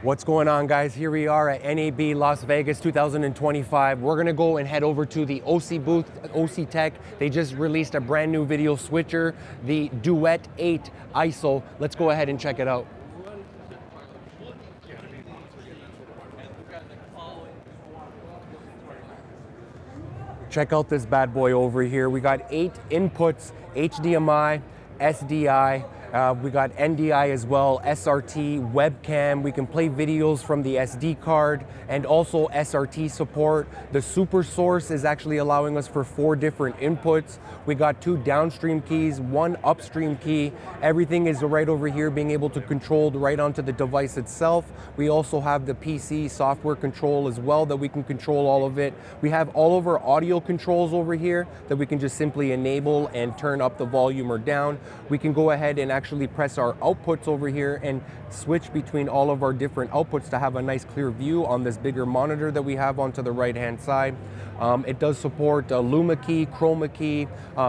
What's going on, guys? Here we are at NAB Las Vegas 2025. We're gonna go and head over to the Osee booth, Osee Tech. They just released a brand new video switcher, the Duet 8 ISO. Let's go ahead and check it out. Check out this bad boy over here. We got 8 inputs, HDMI, SDI, we got NDI as well, SRT, webcam. We can play videos from the SD card and also SRT support. The super source is actually allowing us for 4 different inputs. We got 2 downstream keys, 1 upstream key. Everything is right over here, being able to control right onto the device itself. We also have the PC software control as well that we can control all of it. We have all of our audio controls over here that we can just simply enable and turn up the volume or down. We can go ahead and actually press our outputs over here and switch between all of our different outputs to have a nice clear view on this bigger monitor that we have onto the right hand side. It does support Luma key, chroma key,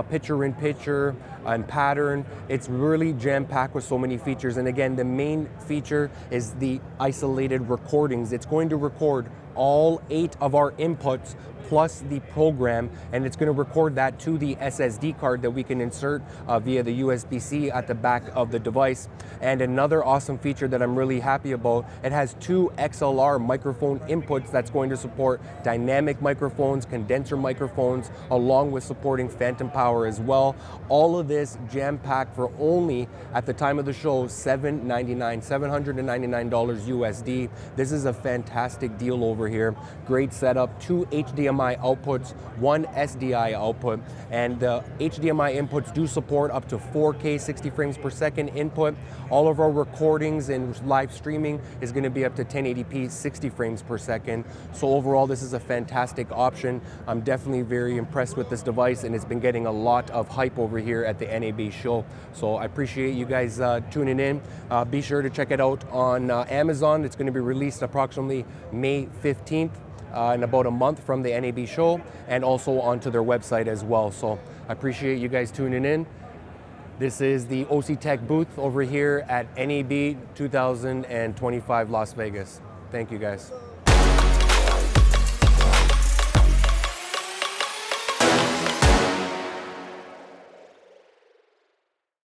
picture-in-picture, and pattern. It's really jam-packed with so many features. And again, the main feature is the isolated recordings. It's going to record all 8 of our inputs plus the program, and it's going to record that to the SSD card that we can insert via the USB-C at the back of the device. And another awesome feature that I'm really happy about, it has 2 XLR microphone inputs that's going to support dynamic microphones, condenser microphones, along with supporting phantom power as well. All of this jam-packed for only, at the time of the show, $799 USD. This is a fantastic deal over here. Great setup, 2 HDMI outputs, 1 SDI output, and the HDMI inputs do support up to 4K 60 frames per second input. All of our recordings and live streaming is going to be up to 1080p 60 frames per second. So overall, this is a fantastic option. I'm definitely very impressed with this device, and it's been getting a lot of hype over here at the NAB show. So I appreciate you guys tuning in. Be sure to check it out on Amazon. It's going to be released approximately May 15th. In about a month from the NAB show, and also onto their website as well. So I appreciate you guys tuning in. This is the Osee Tech booth over here at NAB 2025 Las Vegas. Thank you, guys.